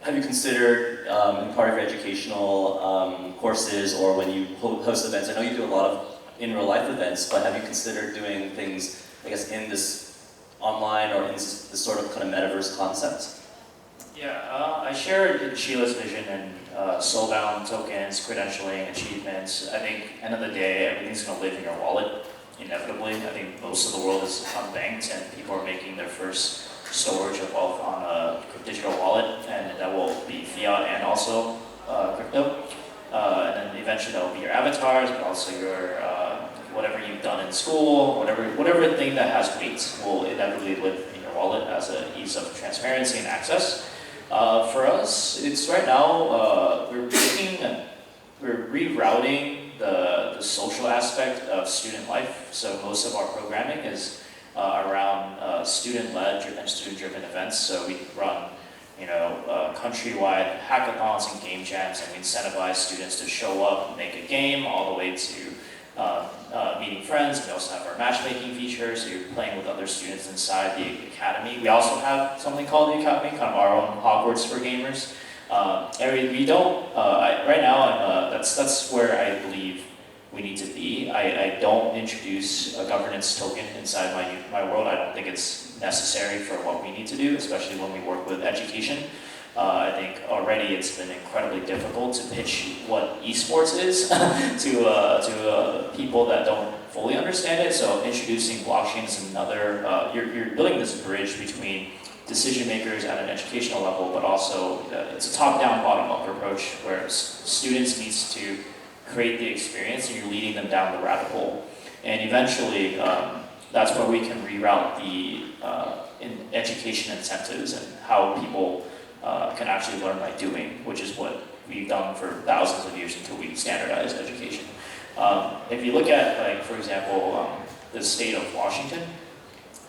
have you considered in part of your educational courses or when you host events? I know you do a lot of in real life events, but have you considered doing things, I guess, in this online or in this sort of kind of metaverse concept? Yeah, I shared Sheila's vision and soulbound tokens, credentialing, achievements. I think end of the day, everything's going to live in your wallet, inevitably. I think most of the world is unbanked and people are making their first storage of wealth on a digital wallet, and that will be fiat and also crypto. And then eventually that will be your avatars, but also your whatever you've done in school, whatever thing that has weight will inevitably live in your wallet as an ease of transparency and access. For us, it's right now we're rerouting the social aspect of student life. So most of our programming is around student-led and student-driven events. So we run countrywide hackathons and game jams, and we incentivize students to show up, make a game, all the way to meeting friends. We also have our matchmaking feature, so you're playing with other students inside the academy. We also have something called the academy, kind of our own Hogwarts for gamers. And we don't, right now, that's where I believe we need to be. I don't introduce a governance token inside my world. I don't think it's necessary for what we need to do, especially when we work with education. I think already it's been incredibly difficult to pitch what esports is to people that don't fully understand it. So introducing blockchain is another, you're building this bridge between decision makers at an educational level, but also it's a top-down, bottom-up approach where students needs to create the experience and you're leading them down the rabbit hole. And eventually, that's where we can reroute the education incentives and how people can actually learn by doing, which is what we've done for thousands of years until we standardized education. If you look at, like, for example, the state of Washington,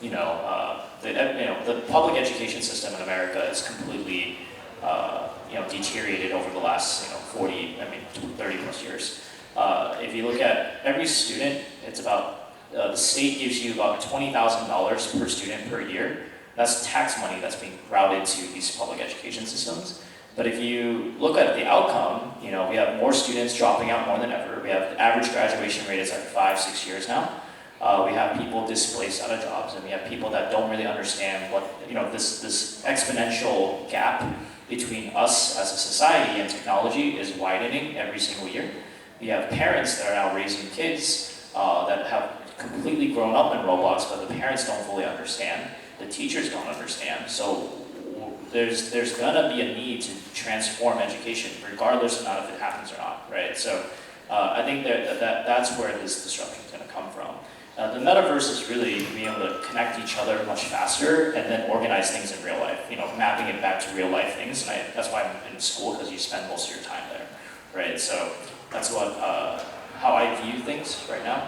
the public education system in America is completely deteriorated over the last 30 plus years. If you look at every student, it's about the state gives you about $20,000 per student per year. That's tax money that's being routed to these public education systems. But if you look at the outcome, we have more students dropping out more than ever. We have the average graduation rate is like 5-6 years now. We have people displaced out of jobs, and we have people that don't really understand what, this exponential gap between us as a society and technology is widening every single year. We have parents that are now raising kids that have completely grown up in Roblox, but the parents don't fully understand. The teachers don't understand. So there's gonna be a need to transform education, regardless of not if it happens or not, right? So I think that's where this disruption is gonna come from. The metaverse is really being able to connect each other much faster and then organize things in real life, mapping it back to real life things. And that's why I'm in school, because you spend most of your time there, right? So that's how I view things right now.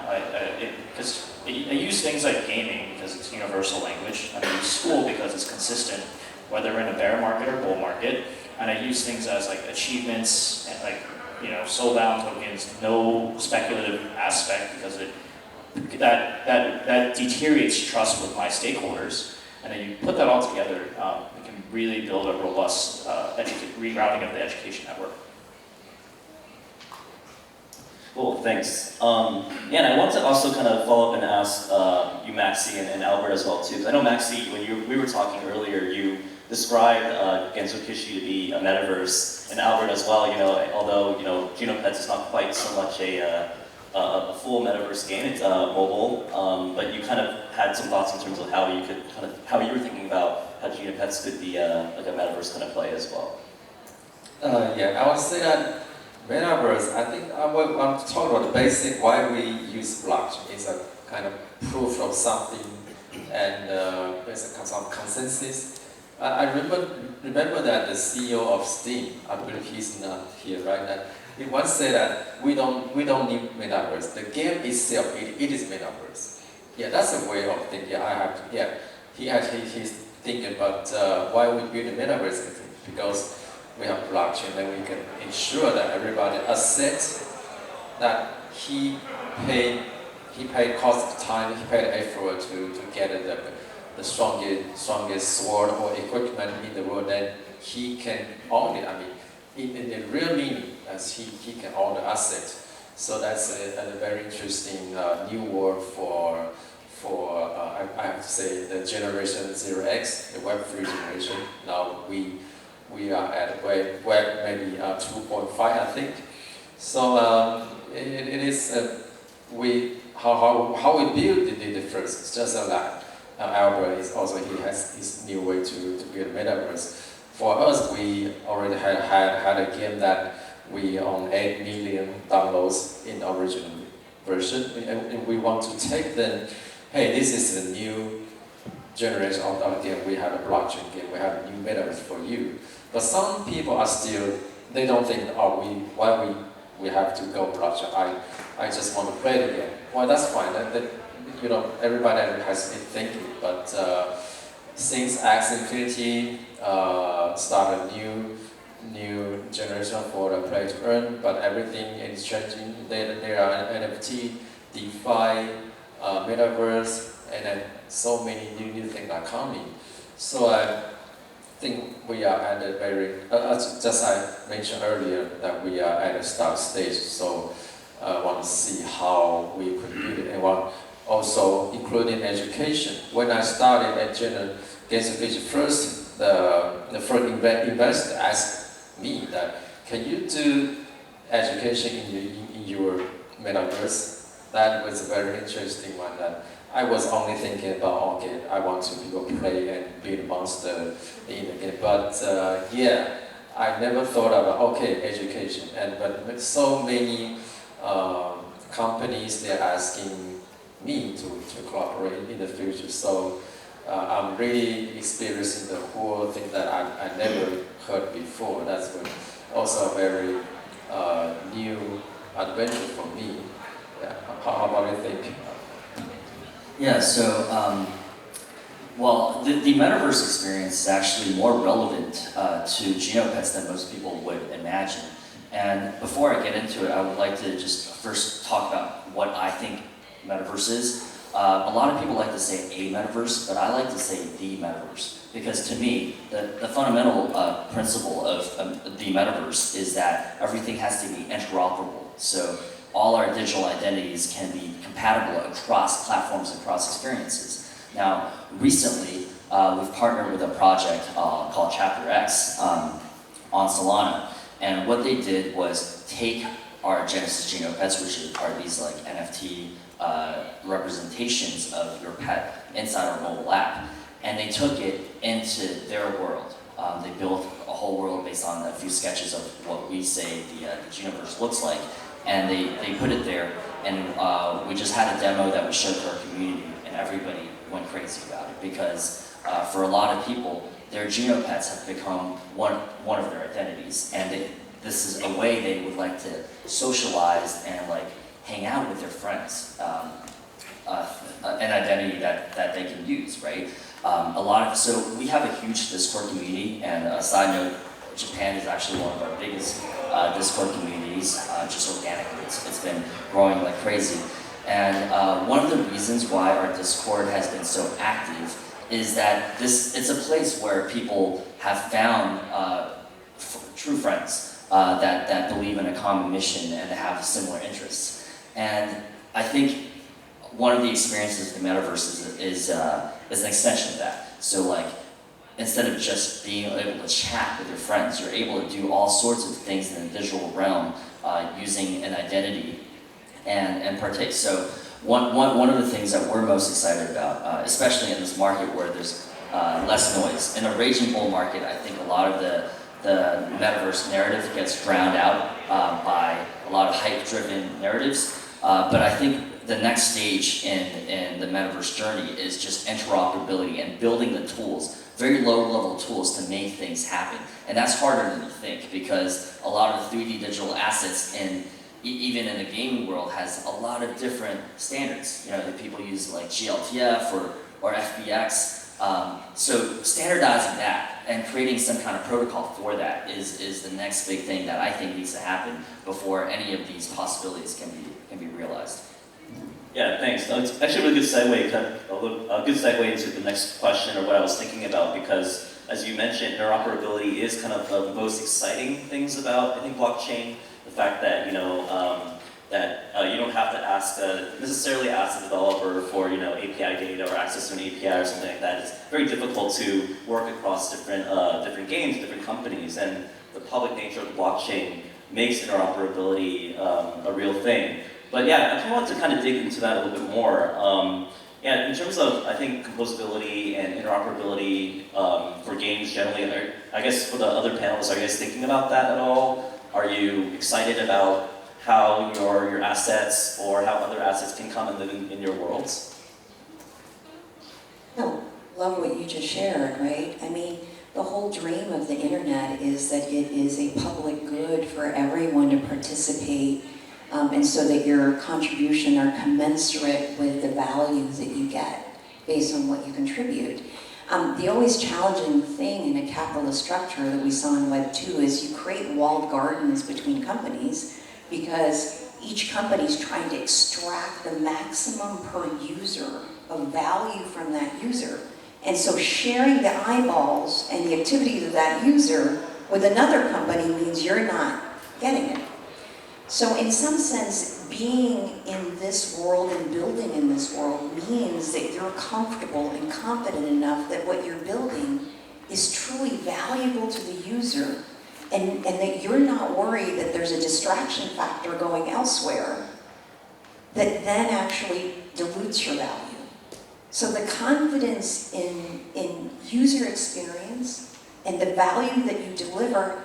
Because I use things like gaming because it's universal language, and I use school because it's consistent, whether we're in a bear market or bull market. And I use things as like achievements and soul-bound tokens, no speculative aspect, because that deteriorates trust with my stakeholders. And then you put that all together, we can really build a robust rerouting of the education network. Cool, thanks. And I want to also kind of follow up and ask you, Maxi, and Albert as well too. Because I know Maxi, when we were talking earlier, you described Genopets to be a metaverse, and Albert as well. Although Genopets is not quite so much a full metaverse game, it's mobile. But you kind of had some thoughts in terms of how you were thinking about how Genopets could be like a metaverse kind of play as well. Yeah, I would say that Metaverse, I think I want to talk about the basic why we use blockchain. It's a kind of proof of something, and there's some consensus. I remember that the CEO of Steam, I believe he's not here right now, he once said that we don't need Metaverse. The game itself, it is Metaverse. Yeah, that's a way of thinking. He's thinking about why we build a Metaverse, because we have blockchain, then we can ensure that everybody accepts that he paid cost of time, he paid effort to get the strongest sword or equipment in the world, then he can own it. I mean, in the real meaning, as he can own the asset. So that's a very interesting new word for I have to say the generation 0x, the Web3 generation. Now we are at web maybe 2.5, I think. So it is how we build the first. It's just like Albert is also, he has his new way to build metaverse. For us, we already had a game that we own 8 million downloads in the original version, and we want to take them. Hey, this is a new generation of our game. We have a blockchain game. We have a new metaverse for you. But some people are still, they don't think, why we have to go blockchain. I just want to play the game. Well, that's fine. Everybody has it thinking. But since Axie Infinity started a new generation for the play to earn, but everything is changing. There are NFT, DeFi, Metaverse, and then so many new things are coming. So I think we are at a very, just I mentioned earlier, that we are at a start stage. So I want to see how we could build it, and want also including education. When I started at Genopets first, the first investor asked me that, can you do education in your metaverse? That was a very interesting one. That I was only thinking about, okay, I want to go play and build monster in the game. But I never thought about, okay, education. But with so many companies, they're asking me to cooperate in the future. So I'm really experiencing the whole thing that I never heard before. That's also a very new adventure for me. Yeah. How about you think? Yeah, so Well, the metaverse experience is actually more relevant to Genopets than most people would imagine. And before I get into it, I would like to just first talk about what I think metaverse is. A lot of people like to say a metaverse, but I like to say the metaverse. Because to me, the fundamental principle of the metaverse is that everything has to be interoperable. So all our digital identities can be compatible across platforms, across experiences. Now, recently, we've partnered with a project called Chapter X on Solana. And what they did was take our Genesis Genopets, which are these like NFT representations of your pet inside our mobile app, and they took it into their world. They built a whole world based on a few sketches of what we say the Genoverse looks like, and they put it there, and we just had a demo that we showed to our community, and everybody went crazy about it, because for a lot of people, their Genopets have become one of their identities, and this is a way they would like to socialize and like hang out with their friends, an identity that they can use, right? So we have a huge Discord community, and a side note, Japan is actually one of our biggest Discord communities, just organically. It's been growing like crazy. And one of the reasons why our Discord has been so active is that it's a place where people have found true friends that believe in a common mission and have similar interests. And I think one of the experiences of the metaverse is an extension of that. So like, instead of just being able to chat with your friends, you're able to do all sorts of things in the digital realm using an identity and partake. So one of the things that we're most excited about, especially in this market where there's less noise. In a raging bull market, I think a lot of the metaverse narrative gets drowned out by a lot of hype-driven narratives. But I think the next stage in the metaverse journey is just interoperability and building the tools, very low-level tools to make things happen. And that's harder than you think, because a lot of the 3D digital assets even in the gaming world has a lot of different standards. You know, that people use like GLTF or FBX. So standardizing that and creating some kind of protocol for that is the next big thing that I think needs to happen before any of these possibilities can be realized. Yeah, thanks. No, it's actually a really good segue, a good segue into the next question, or what I was thinking about, because as you mentioned, interoperability is kind of the most exciting things about, I think, blockchain. The fact that you don't have to necessarily ask the developer for API data or access to an API or something like that. It's very difficult to work across different games, different companies, and the public nature of the blockchain makes interoperability a real thing. But yeah, I want to kind of dig into that a little bit more. Yeah, in terms of, I think, composability and interoperability for games generally, I guess for the other panelists, are you guys thinking about that at all? Are you excited about how your assets or how other assets can come and live in your worlds? No, love what you just shared, right? I mean, the whole dream of the internet is that it is a public good for everyone to participate, and so that your contribution are commensurate with the value that you get based on what you contribute. The always challenging thing in a capitalist structure that we saw in Web 2 is you create walled gardens between companies because each company is trying to extract the maximum per user of value from that user. And so sharing the eyeballs and the activities of that user with another company means you're not getting it. So in some sense, being in this world and building in this world means that you're comfortable and confident enough that what you're building is truly valuable to the user, and that you're not worried that there's a distraction factor going elsewhere that then actually dilutes your value. So the confidence in user experience and the value that you deliver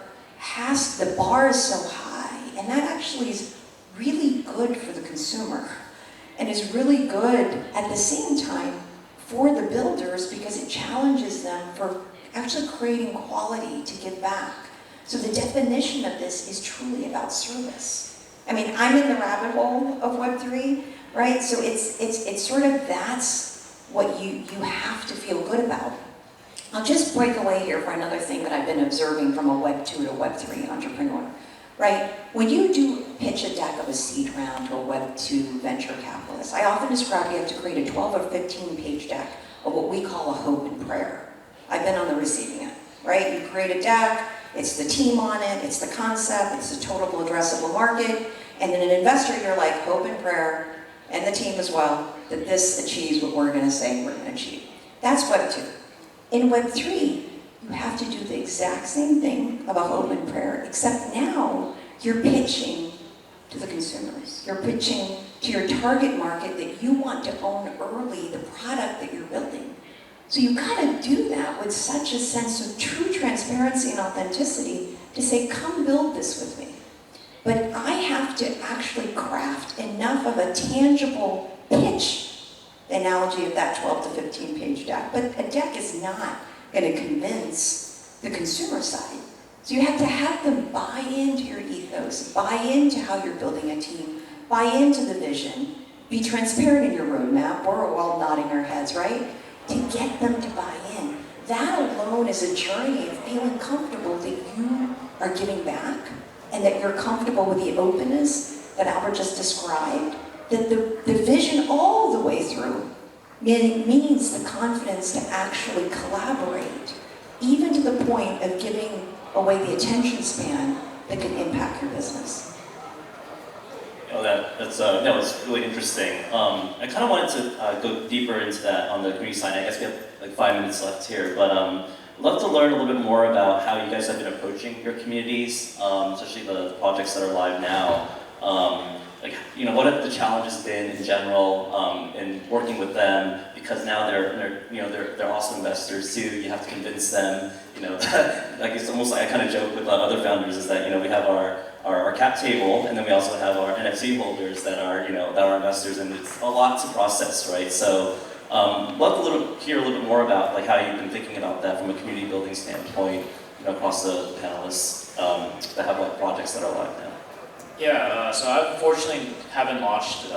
the bar is so high, and that actually is really good for the consumer, and is really good at the same time for the builders because it challenges them for actually creating quality to give back. So the definition of this is truly about service. I mean, I'm in the rabbit hole of Web3, right? So it's sort of that's what you have to feel good about. I'll just break away here for another thing that I've been observing from a Web 2 to Web 3 entrepreneur, right? When you do pitch a deck of a seed round to a Web 2 venture capitalist, I often describe you have to create a 12 or 15 page deck of what we call a hope and prayer. I've been on the receiving end, right? You create a deck, it's the team on it, it's the concept, it's the total addressable market, and then an investor, you're like, hope and prayer, and the team as well, that this achieves what we're gonna say we're gonna achieve. That's Web 2. In Web 3, you have to do the exact same thing about hope and prayer, except now you're pitching to the consumers. You're pitching to your target market that you want to own early the product that you're building. So you've got to do that with such a sense of true transparency and authenticity to say, come build this with me. But I have to actually craft enough of a tangible pitch, the analogy of that 12 to 15 page deck. But a deck is not going to convince the consumer side. So you have to have them buy into your ethos, buy into how you're building a team, buy into the vision, be transparent in your roadmap. We're all nodding our heads, right? To get them to buy in. That alone is a journey of feeling comfortable that you are giving back and that you're comfortable with the openness that Albert just described, that the vision all the way through means the confidence to actually collaborate, even to the point of giving away the attention span that can impact your business. That's really interesting. I kind of wanted to go deeper into that on the community side. I guess we have like 5 minutes left here, but I'd love to learn a little bit more about how you guys have been approaching your communities, especially the projects that are live now. What have the challenges been in general in working with them? Because now they're also investors too. You have to convince them. Like it's almost like I kind of joke with other founders is that we have our cap table, and then we also have our NFT holders that are investors, and it's a lot to process, right? So, love to hear a little bit more about like how you've been thinking about that from a community building standpoint, across the panelists that have like projects that are live now. Yeah, so I unfortunately haven't launched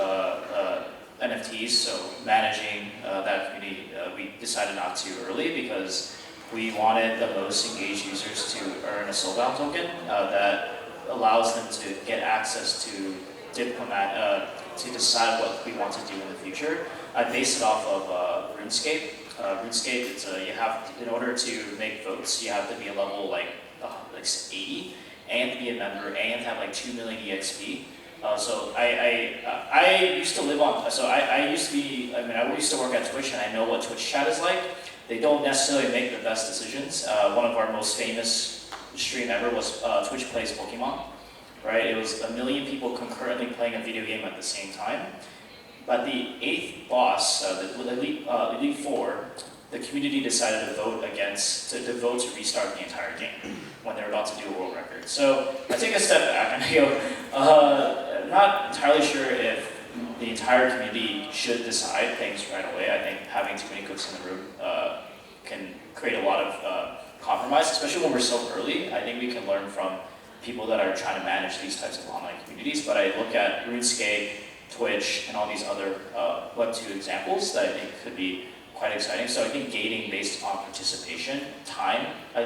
NFTs, so managing that community, we decided not to early because we wanted the most engaged users to earn a soulbound token that allows them to get access to to decide what we want to do in the future. I based it off of RuneScape. RuneScape, in order to make votes, you have to be a level like 80 and be a member and have like 2 million EXP. So I used to live on. So I used to work at Twitch, and I know what Twitch chat is like. They don't necessarily make the best decisions. One of our most famous stream ever was Twitch Plays Pokemon, right? It was 1 million people concurrently playing a video game at the same time. But the 8th boss, the Elite Four, the community decided to vote to restart the entire game when they're about to do a world record. So I take a step back and I go, I'm not entirely sure if the entire community should decide things right away. I think having too many cooks in the room can create a lot of compromise, especially when we're so early. I think we can learn from people that are trying to manage these types of online communities. But I look at RuneScape, Twitch, and all these other Web 2 examples that I think could be quite exciting. So I think gating based on participation, time. I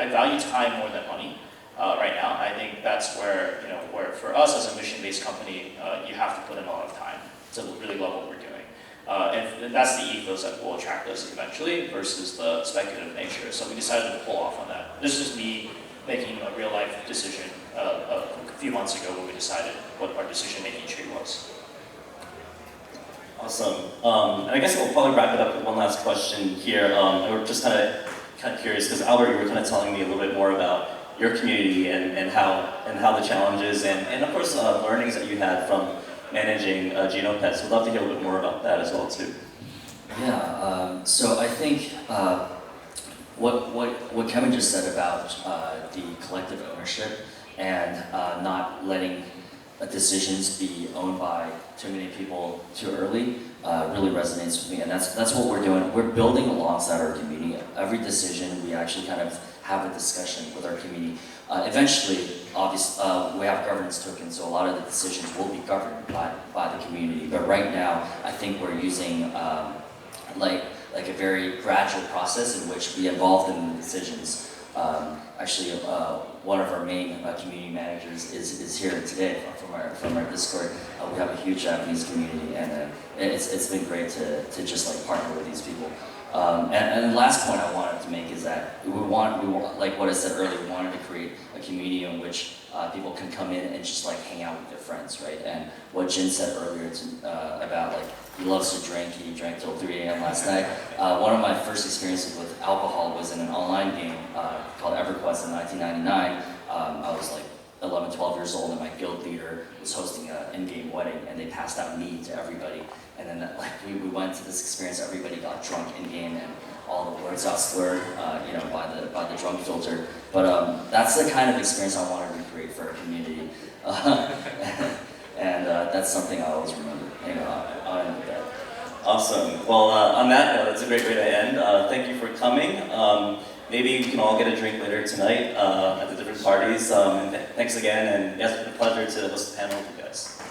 value time more than money right now. I think that's where for us as a mission-based company, you have to put in a lot of time to really love what we're doing. And that's the ethos that will attract us eventually versus the speculative nature. So we decided to pull off on that. This is me making a real life decision a few months ago when we decided what our decision-making tree was. Awesome. And I guess we'll probably wrap it up with one last question here. We're just kind of curious because Albert, you were kind of telling me a little bit more about your community and how the challenges and of course learnings that you had from managing Genopets. We'd love to hear a little bit more about that as well too. Yeah. So I think what Kevin just said about the collective ownership and not letting decisions be owned by too many people too early really resonates with me, and that's what we're doing. We're building alongside our community. Every decision we actually kind of have a discussion with our community. Eventually, obviously, we have governance tokens, so a lot of the decisions will be governed by the community. But right now, I think we're using like a very gradual process in which we involved them in the decisions. Actually, one of our main community managers is here today from our Discord. We have a huge Japanese community, and it's been great to just like partner with these people. And the last point I wanted to make is that we want, like what I said earlier, we wanted to create a community in which people can come in and just like hang out with their friends, right? And what Jin said earlier about like he loves to drink, he drank till 3 a.m. last night. One of my first experiences with alcohol was in an online game called EverQuest in 1999. I was like 11, 12 years old, and my guild leader was hosting an in-game wedding, and they passed out mead to everybody. And then like we went to this experience, everybody got drunk in-game, and all the words got slurred, by the drunk filter. But that's the kind of experience I wanted to recreate for our community, and that's something I always remember. I'll end with that. Awesome. Well, on that note, that's a great way to end. Thank you for coming. Maybe we can all get a drink later tonight at the different parties. And thanks again, and yes, it's been a pleasure to host the panel with you guys.